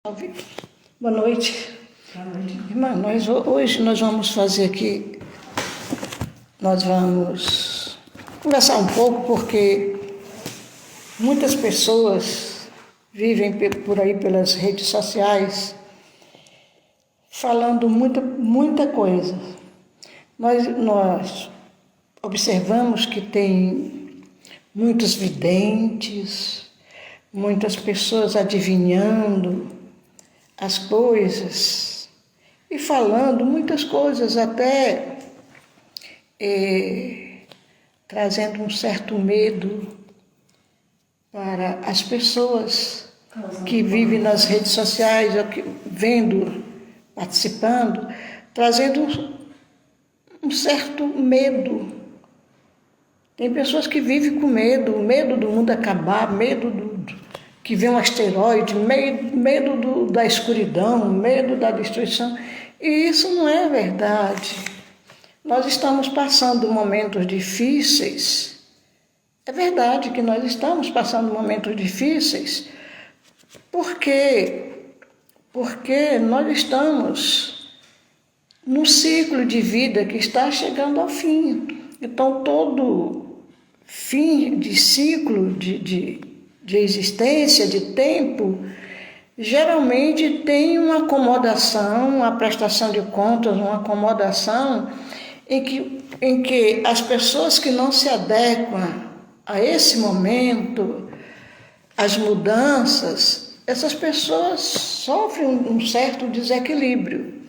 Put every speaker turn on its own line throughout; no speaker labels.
Boa noite.
Boa noite.
Irmã, hoje nós vamos fazer aqui, nós vamos conversar um pouco, porque muitas pessoas vivem por aí pelas redes sociais falando muita coisa. Nós observamos que tem muitos videntes, muitas pessoas adivinhando as coisas e falando muitas coisas, até trazendo um certo medo para as pessoas que vivem nas redes sociais, vendo, participando, trazendo um certo medo. Tem pessoas que vivem com medo do mundo acabar, medo que vem um asteroide, medo da escuridão, medo da destruição. E isso não é verdade. Nós estamos passando momentos difíceis. É verdade que nós estamos passando momentos difíceis. Por quê? Porque nós estamos num ciclo de vida que está chegando ao fim. Então, todo fim de ciclo de existência, de tempo, geralmente tem uma acomodação, uma prestação de contas, uma acomodação em que as pessoas que não se adequam a esse momento, as mudanças, essas pessoas sofrem um certo desequilíbrio.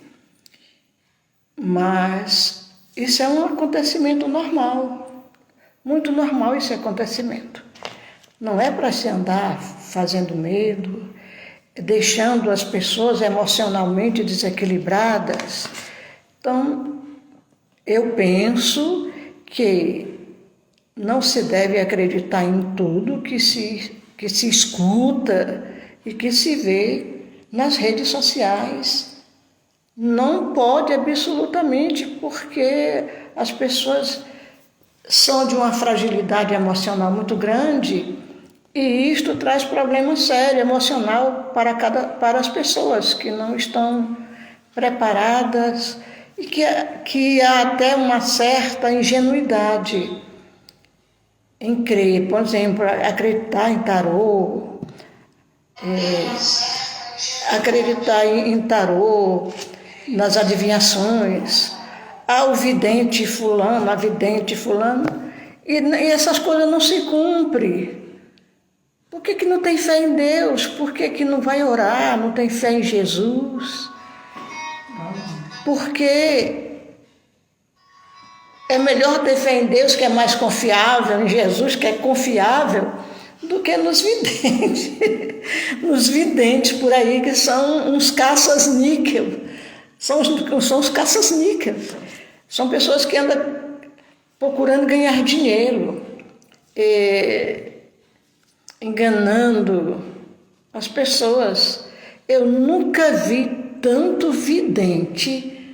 Mas isso é um acontecimento normal, muito normal esse acontecimento. Não é para se andar fazendo medo, deixando as pessoas emocionalmente desequilibradas. Então, eu penso que não se deve acreditar em tudo que se escuta e que se vê nas redes sociais. Não pode absolutamente, porque as pessoas são de uma fragilidade emocional muito grande e isto traz problema sério emocional para as pessoas que não estão preparadas e que há até uma certa ingenuidade em crer, por exemplo, acreditar em tarô, nas adivinhações, ao vidente fulano, a vidente fulano, e essas coisas não se cumprem. Por que não tem fé em Deus? Por que não vai orar? Não tem fé em Jesus? Porque é melhor ter fé em Deus, que é mais confiável, em Jesus, que é confiável, do que nos videntes. Nos videntes por aí, que são uns caças-níquel. São os caças-níquel. São pessoas que andam procurando ganhar dinheiro, enganando as pessoas. Eu nunca vi tanto vidente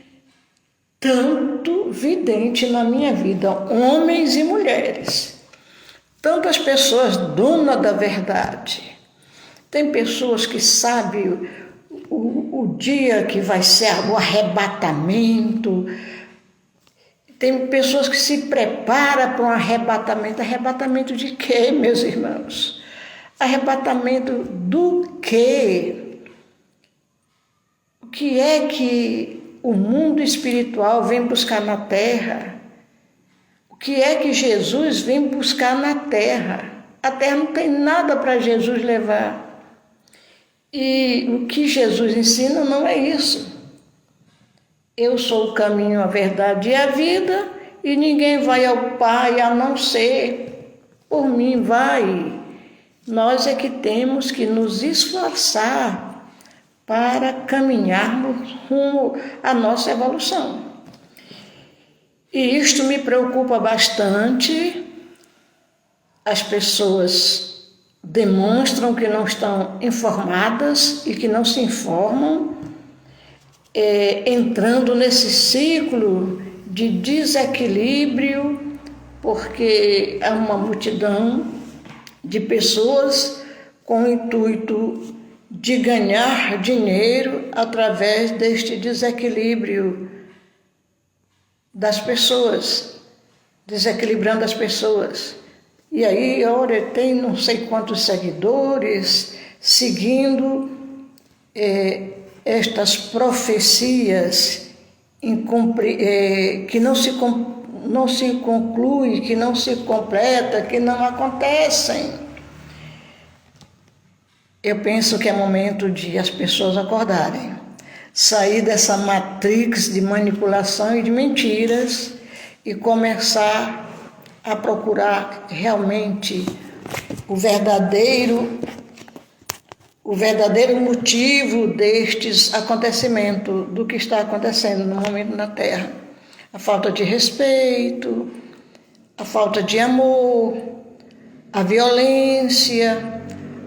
na minha vida, homens e mulheres. Tantas pessoas donas da verdade. Tem pessoas que sabem o dia que vai ser o arrebatamento. Tem pessoas que se preparam para um arrebatamento. Arrebatamento de quê, meus irmãos? Arrebatamento do quê? O que é que o mundo espiritual vem buscar na terra? O que é que Jesus vem buscar na terra? A terra não tem nada para Jesus levar. E o que Jesus ensina não é isso. Eu sou o caminho, a verdade e a vida, e ninguém vai ao Pai a não ser por mim, vai. Nós é que temos que nos esforçar para caminharmos rumo à nossa evolução. E isto me preocupa bastante. As pessoas demonstram que não estão informadas e que não se informam, entrando nesse ciclo de desequilíbrio, porque há uma multidão de pessoas com o intuito de ganhar dinheiro através deste desequilíbrio das pessoas, desequilibrando as pessoas. E aí, olha, tem não sei quantos seguidores seguindo estas profecias que não se conclui, que não se completa, que não acontecem. Eu penso que é momento de as pessoas acordarem, sair dessa matrix de manipulação e de mentiras e começar a procurar realmente o verdadeiro motivo destes acontecimentos, do que está acontecendo no momento na Terra. A falta de respeito, a falta de amor, a violência,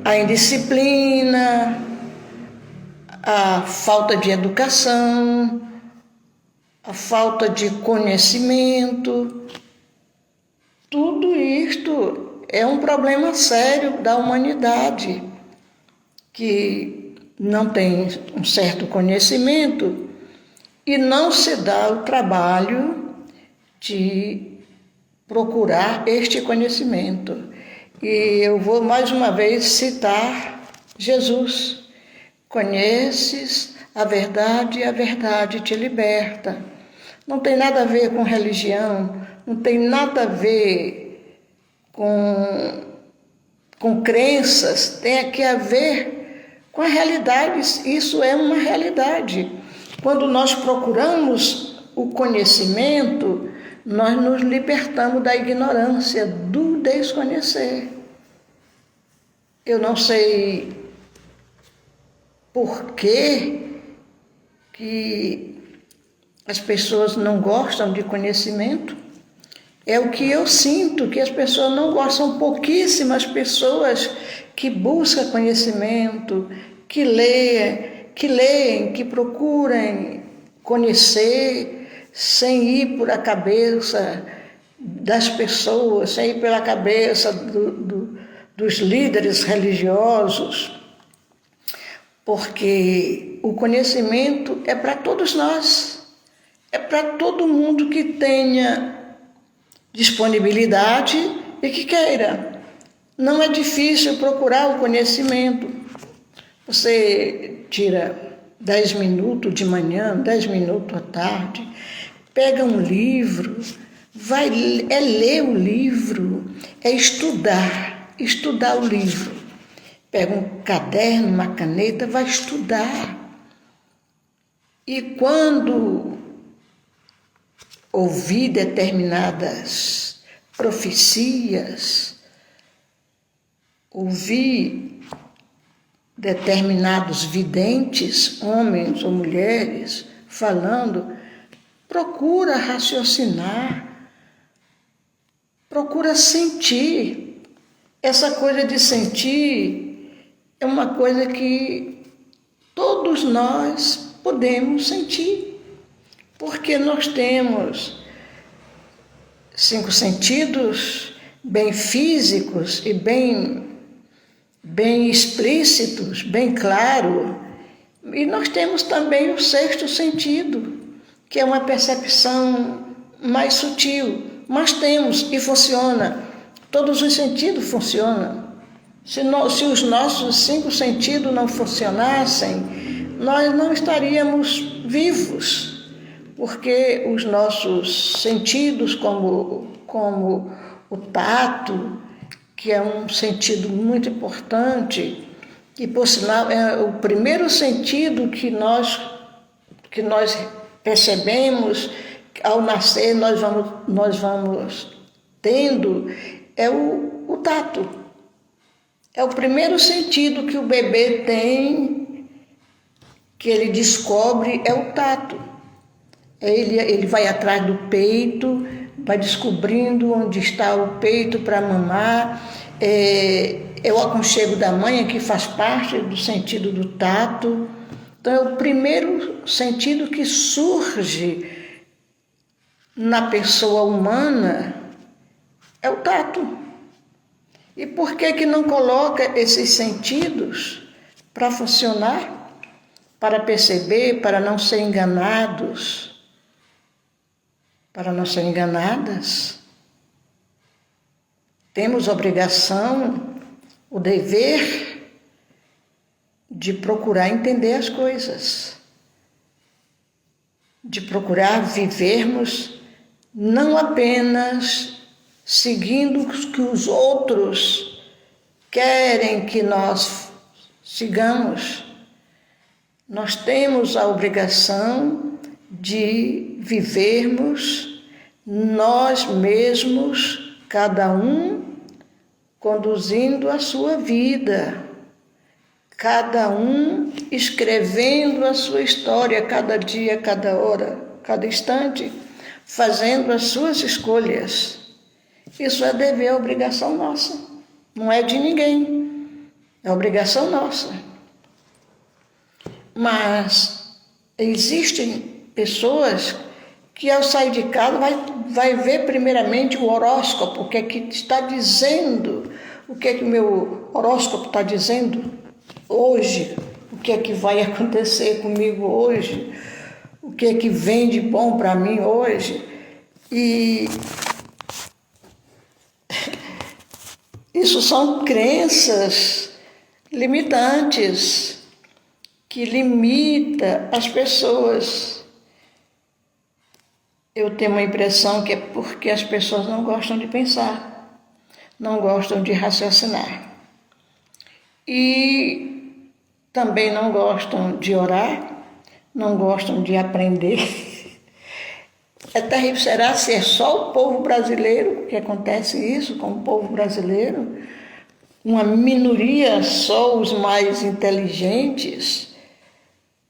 a indisciplina, a falta de educação, a falta de conhecimento. Tudo isto é um problema sério da humanidade, que não tem um certo conhecimento e não se dá o trabalho de procurar este conhecimento. E eu vou mais uma vez citar Jesus. Conheces a verdade te liberta. Não tem nada a ver com religião, não tem nada a ver com crenças, tem que a ver com a realidade. Isso é uma realidade. Quando nós procuramos o conhecimento, nós nos libertamos da ignorância, do desconhecer. Eu não sei por que as pessoas não gostam de conhecimento. É o que eu sinto, que as pessoas não gostam. São pouquíssimas pessoas que buscam conhecimento, que leem, que procuram conhecer, sem ir por a cabeça das pessoas, sem ir pela cabeça dos líderes religiosos, porque o conhecimento é para todos nós, é para todo mundo que tenha disponibilidade e que queira. Não é difícil procurar o conhecimento. Você tira 10 minutos de manhã, 10 minutos à tarde, pega um livro, é ler o livro, é estudar o livro. Pega um caderno, uma caneta, vai estudar. E quando ouvir determinadas profecias, ouvir determinados videntes, homens ou mulheres, falando, procura raciocinar, procura sentir. Essa coisa de sentir é uma coisa que todos nós podemos sentir, porque nós temos 5 sentidos bem físicos e bem explícitos, bem claro, e nós temos também o 6º sentido, que é uma percepção mais sutil, mas temos e funciona. Todos os sentidos funcionam. Se os nossos 5 sentidos não funcionassem, nós não estaríamos vivos, porque os nossos sentidos, como o tato, que é um sentido muito importante, e por sinal é o primeiro sentido que nós percebemos ao nascer, nós vamos tendo, é o tato. É o primeiro sentido que o bebê tem, que ele descobre, é o tato. Ele vai atrás do peito, vai descobrindo onde está o peito para mamar. É o aconchego da mãe, que faz parte do sentido do tato. Então, é o primeiro sentido que surge na pessoa humana, é o tato. E por que não coloca esses sentidos para funcionar, para perceber, para não ser enganados, para não ser enganadas. Temos a obrigação, o dever de procurar entender as coisas, de procurar vivermos não apenas seguindo o que os outros querem que nós sigamos. Nós temos a obrigação de vivermos nós mesmos, cada um conduzindo a sua vida, cada um escrevendo a sua história, cada dia, cada hora, cada instante, fazendo as suas escolhas. Isso é dever, é obrigação nossa, não é de ninguém, é obrigação nossa. Mas existem pessoas que ao sair de casa vai ver primeiramente o horóscopo, o que é que está dizendo, o que é que o meu horóscopo está dizendo hoje, o que é que vai acontecer comigo hoje, o que é que vem de bom para mim hoje. E isso são crenças limitantes que limita as pessoas. Eu tenho uma impressão que é porque as pessoas não gostam de pensar, não gostam de raciocinar. E também não gostam de orar, não gostam de aprender. É terrível, será se é só o povo brasileiro que acontece isso com o povo brasileiro? Uma minoria, só os mais inteligentes,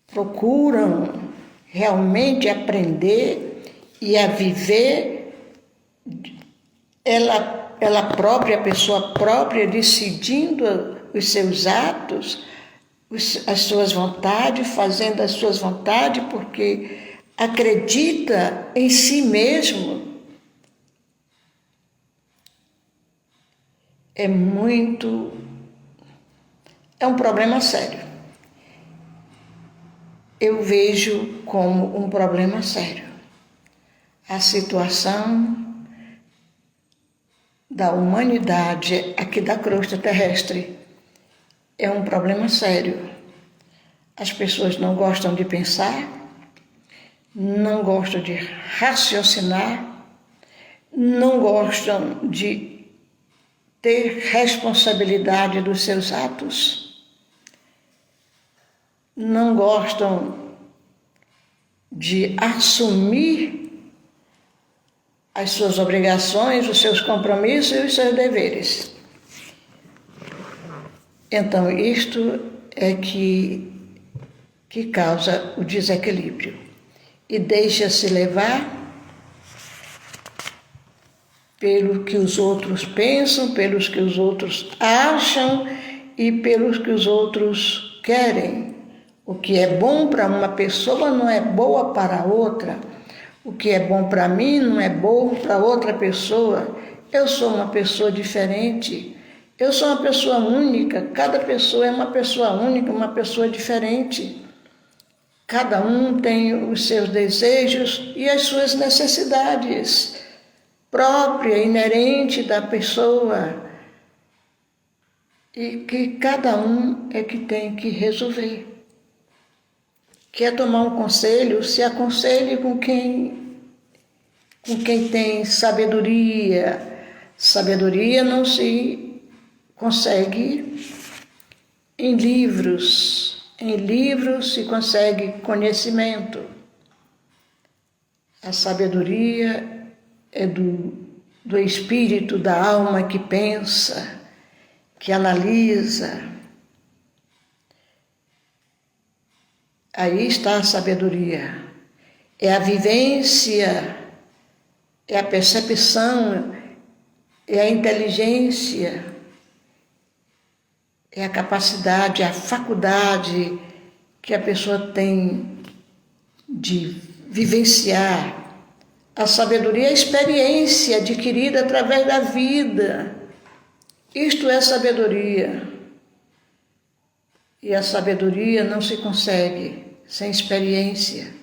procuram realmente aprender e a viver ela própria, a pessoa própria, decidindo os seus atos, as suas vontades, fazendo as suas vontades, porque acredita em si mesmo. É um problema sério. Eu vejo como um problema sério a situação da humanidade aqui da crosta terrestre. É um problema sério. As pessoas não gostam de pensar, não gostam de raciocinar, não gostam de ter responsabilidade dos seus atos, não gostam de assumir as suas obrigações, os seus compromissos e os seus deveres. Então, isto é que causa o desequilíbrio e deixa-se levar pelo que os outros pensam, pelos que os outros acham e pelos que os outros querem. O que é bom para uma pessoa não é boa para outra. O que é bom para mim não é bom para outra pessoa. Eu sou uma pessoa diferente. Eu sou uma pessoa única. Cada pessoa é uma pessoa única, uma pessoa diferente. Cada um tem os seus desejos e as suas necessidades própria, inerente da pessoa. E que cada um é que tem que resolver. Quer tomar um conselho, se aconselhe com quem tem sabedoria. Sabedoria não se consegue em livros. Em livros se consegue conhecimento. A sabedoria é do espírito, da alma que pensa, que analisa. Aí está a sabedoria. É a vivência, é a percepção, é a inteligência, é a capacidade, a faculdade que a pessoa tem de vivenciar. A sabedoria é a experiência adquirida através da vida. Isto é sabedoria. E a sabedoria não se consegue sem experiência,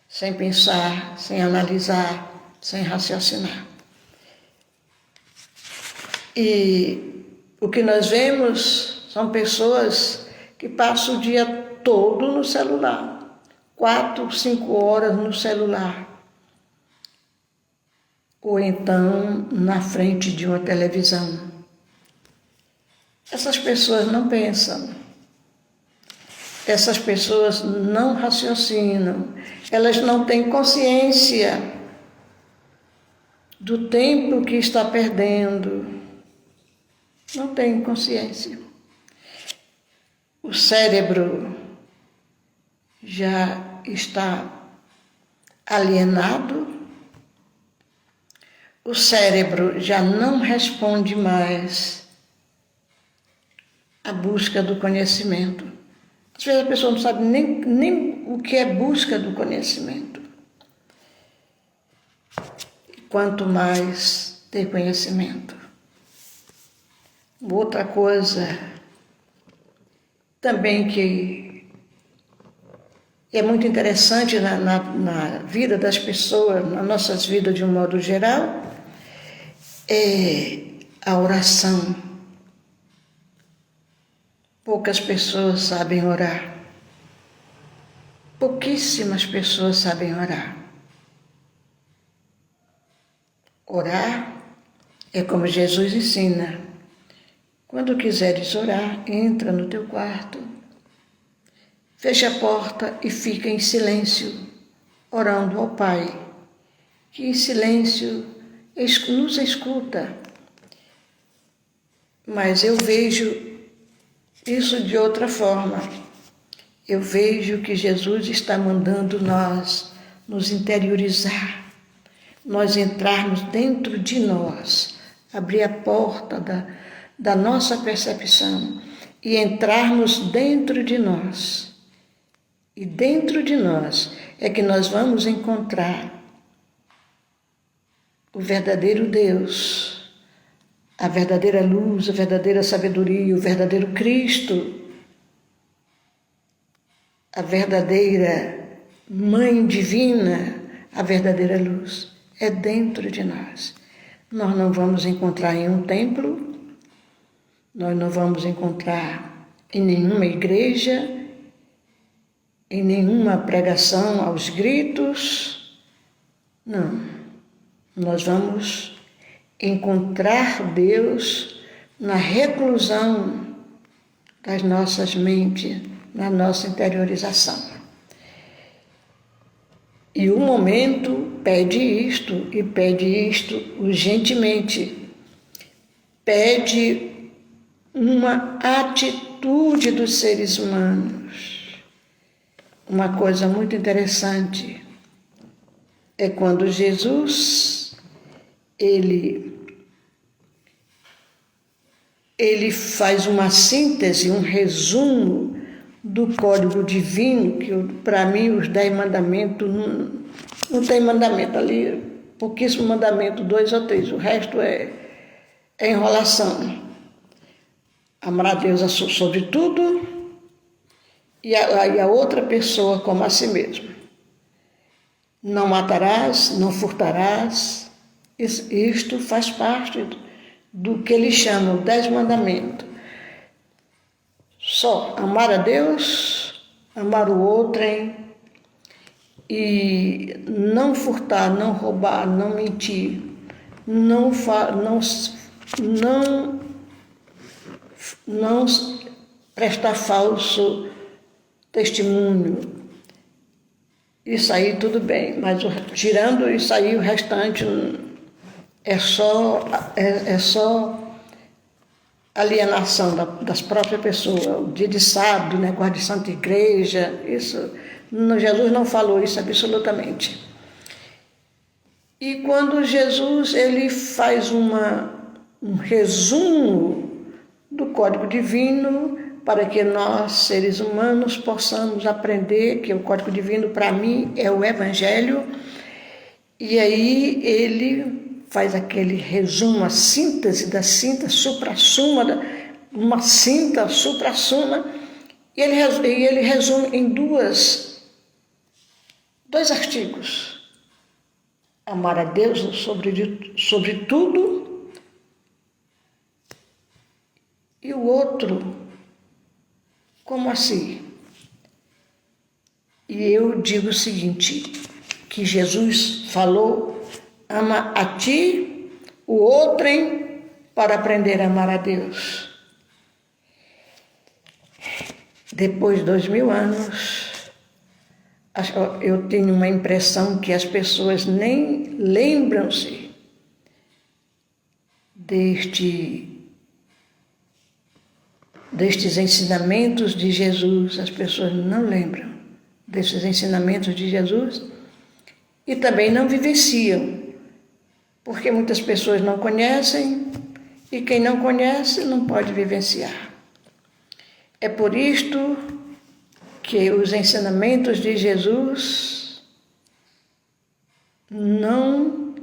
sem pensar, sem analisar, sem raciocinar. E o que nós vemos são pessoas que passam o dia todo no celular, 4, 5 horas no celular, ou então na frente de uma televisão. Essas pessoas não pensam, essas pessoas não raciocinam, elas não têm consciência do tempo que está perdendo, não têm consciência. O cérebro já está alienado, o cérebro já não responde mais à busca do conhecimento. Às vezes a pessoa não sabe nem o que é busca do conhecimento. Quanto mais ter conhecimento. Outra coisa também que é muito interessante na vida das pessoas, nas nossas vidas de um modo geral, é a oração. Poucas pessoas sabem orar. Pouquíssimas pessoas sabem orar. Orar é como Jesus ensina. Quando quiseres orar, entra no teu quarto, fecha a porta e fica em silêncio, orando ao Pai, que em silêncio nos escuta. Mas eu vejo isso de outra forma. Eu vejo que Jesus está mandando nós nos interiorizar, nós entrarmos dentro de nós, abrir a porta da nossa percepção e entrarmos dentro de nós. E dentro de nós é que nós vamos encontrar o verdadeiro Deus, a verdadeira luz, a verdadeira sabedoria, o verdadeiro Cristo, a verdadeira Mãe Divina, a verdadeira luz. É dentro de nós. Nós não vamos encontrar em um templo, nós não vamos encontrar em nenhuma igreja, em nenhuma pregação aos gritos. Não. Nós vamos encontrar Deus na reclusão das nossas mentes, na nossa interiorização. E o momento pede isto, e pede isto urgentemente. Pede uma atitude dos seres humanos. Uma coisa muito interessante é quando Jesus, ele faz uma síntese, um resumo do código divino, que para mim os 10 mandamentos, não tem mandamento ali, pouquíssimo mandamento, 2 ou 3, o resto é enrolação. Amar a Deus sobre tudo e a outra pessoa como a si mesmo. Não matarás, não furtarás, isto faz parte do que eles chamam 10 mandamentos. Só amar a Deus, amar o outrem e não furtar, não roubar, não mentir, não prestar falso testemunho. Isso aí tudo bem, mas tirando isso aí, o restante é só alienação das próprias pessoas, o dia de sábado, negócio de Santa Igreja, isso, Jesus não falou isso absolutamente. E quando Jesus ele faz um resumo do Código Divino para que nós, seres humanos, possamos aprender que o Código Divino, para mim, é o Evangelho, e aí ele faz aquele resumo, a síntese da síntese, supra-suma, uma síntese, supra-suma, E ele resume em dois artigos. Amar a Deus sobre tudo, e o outro, como assim? E eu digo o seguinte, que Jesus falou, ama a ti, o outrem, para aprender a amar a Deus. Depois de 2000 anos, eu tenho uma impressão que as pessoas nem lembram-se destes ensinamentos de Jesus. As pessoas não lembram desses ensinamentos de Jesus e também não vivenciam, porque muitas pessoas não conhecem e quem não conhece não pode vivenciar. É por isto que os ensinamentos de Jesus não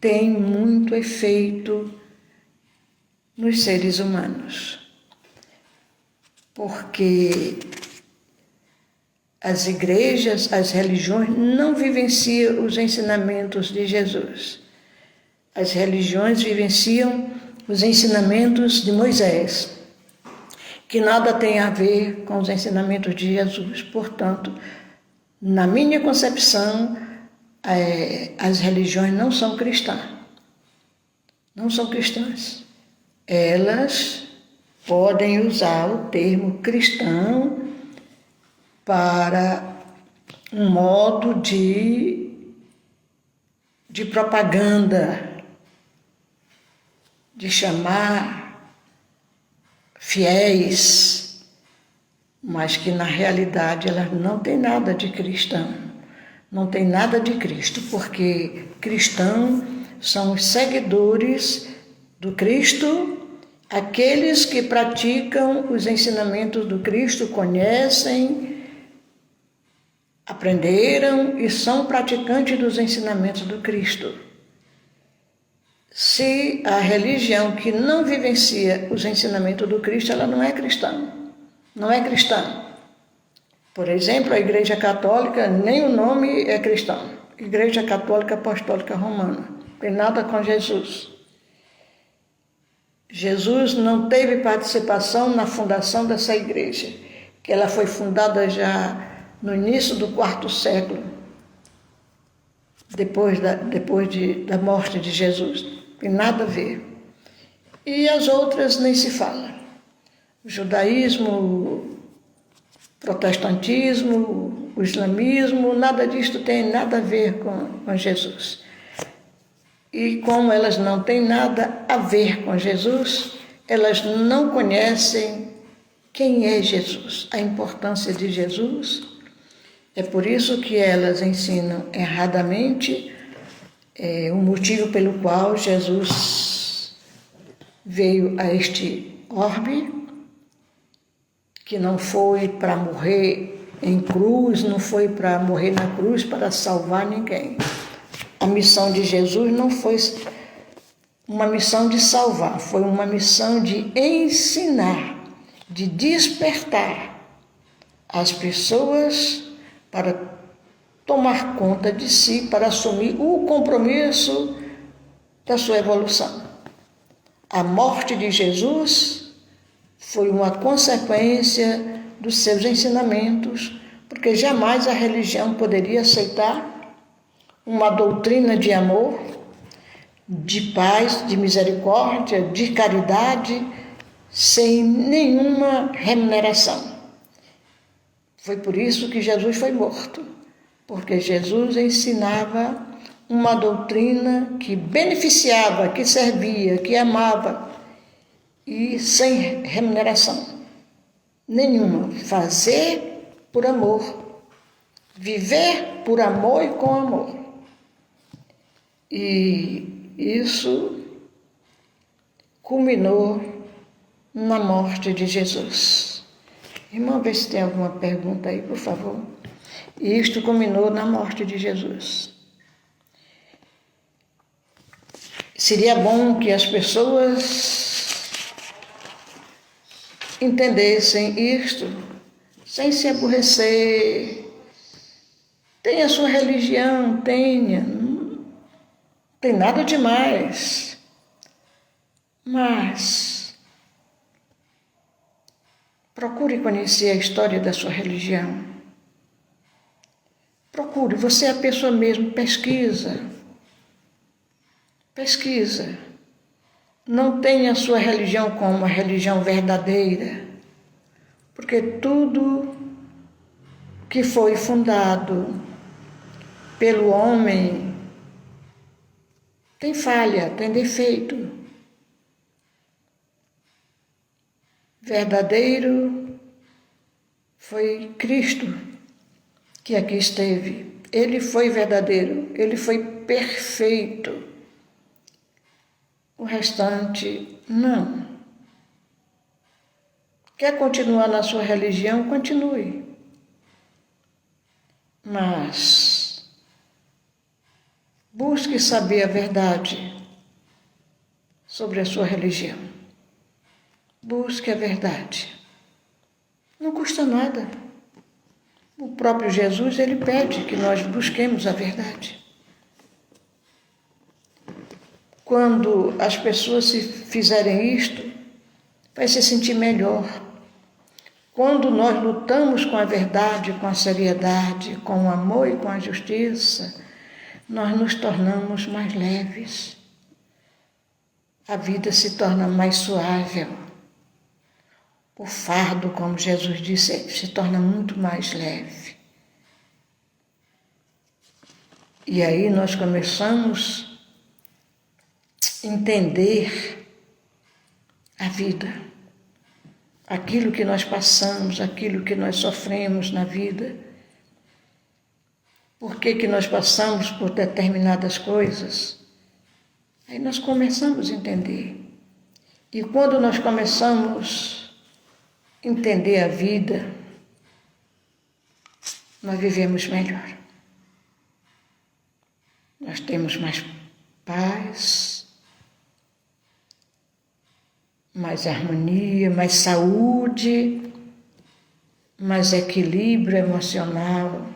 têm muito efeito nos seres humanos, porque as igrejas, as religiões não vivenciam os ensinamentos de Jesus. As religiões vivenciam os ensinamentos de Moisés, que nada tem a ver com os ensinamentos de Jesus. Portanto, na minha concepção, as religiões não são cristãs. Não são cristãs. Elas podem usar o termo cristão para um modo de propaganda, de chamar fiéis, mas que na realidade elas não têm nada de cristão, não tem nada de Cristo, porque cristão são os seguidores do Cristo, aqueles que praticam os ensinamentos do Cristo, conhecem, aprenderam e são praticantes dos ensinamentos do Cristo. Se a religião que não vivencia os ensinamentos do Cristo, ela não é cristã. Não é cristã. Por exemplo, a Igreja Católica, nem o nome é cristão. Igreja Católica Apostólica Romana. Não tem nada com Jesus. Jesus não teve participação na fundação dessa igreja, que ela foi fundada já no início do quarto século, depois da morte de Jesus. Tem nada a ver. E as outras nem se fala. O judaísmo, o protestantismo, o islamismo, nada disto tem nada a ver com Jesus. E como elas não têm nada a ver com Jesus, elas não conhecem quem é Jesus, a importância de Jesus. É por isso que elas ensinam erradamente o motivo pelo qual Jesus veio a este orbe, que não foi para morrer em cruz, não foi para morrer na cruz para salvar ninguém. A missão de Jesus não foi uma missão de salvar, foi uma missão de ensinar, de despertar as pessoas para tomar conta de si, para assumir o compromisso da sua evolução. A morte de Jesus foi uma consequência dos seus ensinamentos, porque jamais a religião poderia aceitar uma doutrina de amor, de paz, de misericórdia, de caridade, sem nenhuma remuneração. Foi por isso que Jesus foi morto, porque Jesus ensinava uma doutrina que beneficiava, que servia, que amava, e sem remuneração nenhuma. Fazer por amor, viver por amor e com amor. E isso culminou na morte de Jesus. Irmão, vê se tem alguma pergunta aí, por favor. E isto culminou na morte de Jesus. Seria bom que as pessoas entendessem isto sem se aborrecer. Tenha a sua religião, tenha. Não tem nada demais. Mas procure conhecer a história da sua religião. Procure, você é a pessoa mesmo, pesquisa. Pesquisa. Não tenha a sua religião como uma religião verdadeira, porque tudo que foi fundado pelo homem tem falha, tem defeito. Verdadeiro foi Cristo que aqui esteve. Ele foi verdadeiro, ele foi perfeito. O restante, não. Quer continuar na sua religião? Continue. Mas busque saber a verdade sobre a sua religião. Busque a verdade. Não custa nada. O próprio Jesus, ele pede que nós busquemos a verdade. Quando as pessoas se fizerem isto, vai se sentir melhor. Quando nós lutamos com a verdade, com a seriedade, com o amor e com a justiça, nós nos tornamos mais leves. A vida se torna mais suave. O fardo, como Jesus disse, se torna muito mais leve. E aí nós começamos a entender a vida, aquilo que nós passamos, aquilo que nós sofremos na vida, por que nós passamos por determinadas coisas. Aí nós começamos a entender. E quando nós começamos a entender a vida, nós vivemos melhor. Nós temos mais paz, mais harmonia, mais saúde, mais equilíbrio emocional,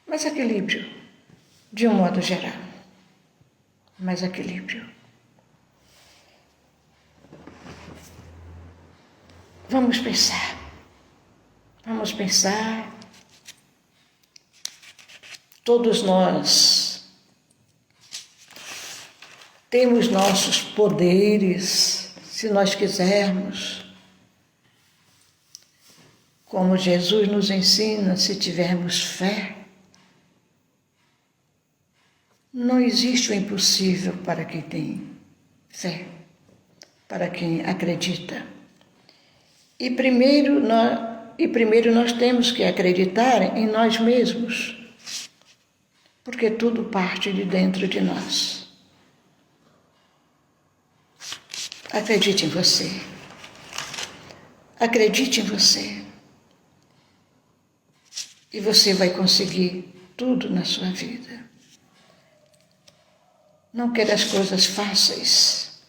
mais equilíbrio, de um modo geral, mais equilíbrio. Vamos pensar. Todos nós temos nossos poderes, se nós quisermos. Como Jesus nos ensina, se tivermos fé, não existe o impossível para quem tem fé, para quem acredita. E primeiro nós temos que acreditar em nós mesmos, porque tudo parte de dentro de nós. Acredite em você. Acredite em você. E você vai conseguir tudo na sua vida. Não queira as coisas fáceis.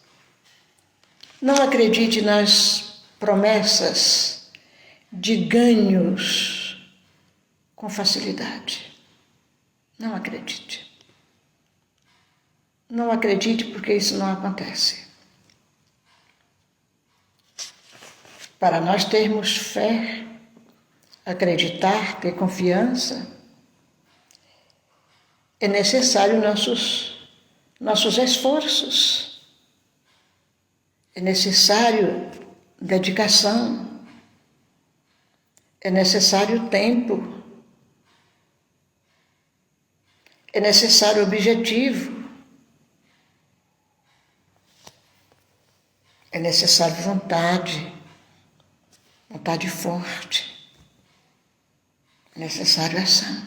Não acredite nas promessas de ganhos com facilidade. Não acredite. Não acredite porque isso não acontece. Para nós termos fé, acreditar, ter confiança, é necessário nossos esforços, é necessário dedicação, é necessário tempo, é necessário objetivo, é necessário vontade forte, é necessário ação.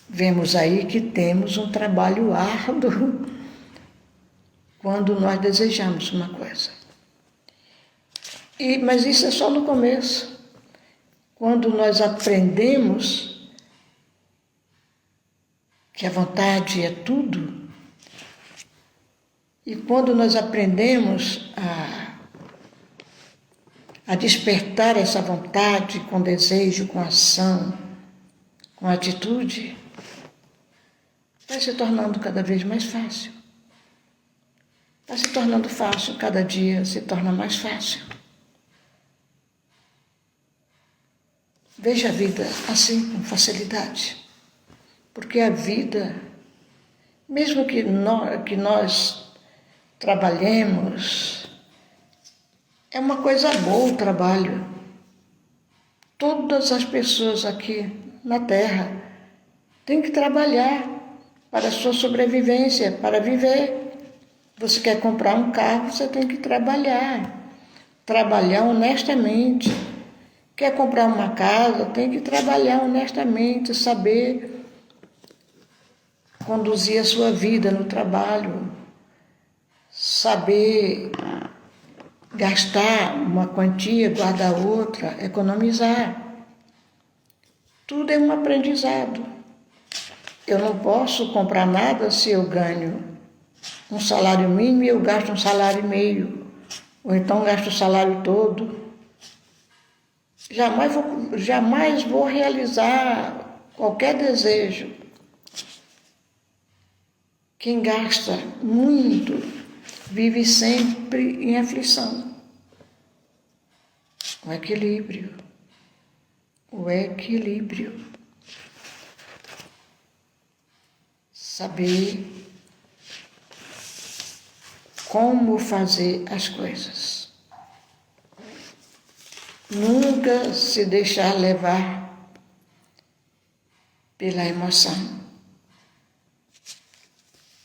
Vemos aí que temos um trabalho árduo quando nós desejamos uma coisa. Mas isso é só no começo. Quando nós aprendemos que a vontade é tudo, e quando nós aprendemos a a despertar essa vontade com desejo, com ação, com atitude, vai se tornando cada vez mais fácil. Vai se tornando fácil, cada dia se torna mais fácil. Veja a vida assim, com facilidade. Porque a vida, mesmo que nós trabalhemos, é uma coisa boa o trabalho. Todas as pessoas aqui na Terra têm que trabalhar para a sua sobrevivência, para viver. Você quer comprar um carro, você tem que trabalhar. Trabalhar honestamente. Quer comprar uma casa, tem que trabalhar honestamente, saber conduzir a sua vida no trabalho, saber gastar uma quantia, guardar outra, economizar. Tudo é um aprendizado. Eu não posso comprar nada se eu ganho um salário mínimo e eu gasto um salário e meio, ou então gasto o salário todo. Jamais vou realizar qualquer desejo. Quem gasta muito vive sempre em aflição. O equilíbrio. O equilíbrio. Saber como fazer as coisas. Nunca se deixar levar pela emoção.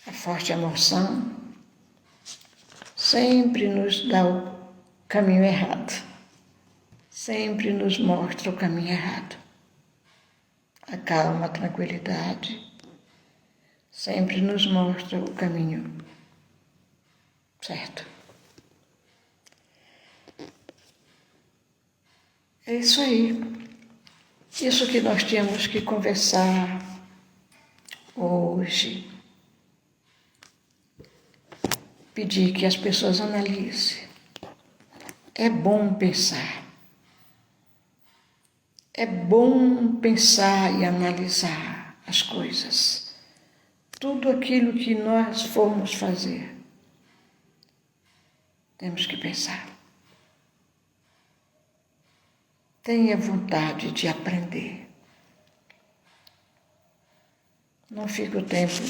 A forte emoção sempre nos dá o caminho errado. Sempre nos mostra o caminho errado. A calma, a tranquilidade sempre nos mostra o caminho certo. É isso aí. Isso que nós tínhamos que conversar hoje. Pedir que as pessoas analisem. É bom pensar. É bom pensar e analisar as coisas. Tudo aquilo que nós formos fazer, temos que pensar. Tenha vontade de aprender. Não fique o tempo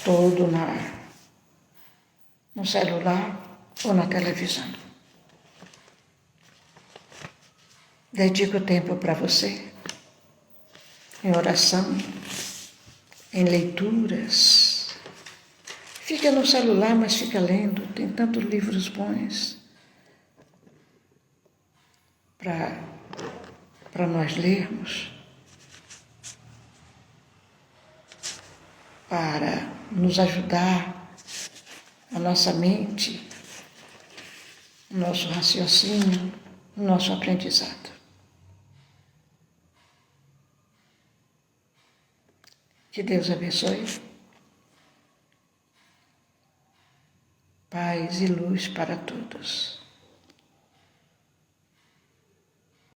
todo no celular ou na televisão. Dedique o tempo para você, em oração, em leituras. Fica no celular, mas fica lendo. Tem tantos livros bons para nós lermos, para nos ajudar a nossa mente, o nosso raciocínio, o nosso aprendizado. Que Deus abençoe. Paz e luz para todos.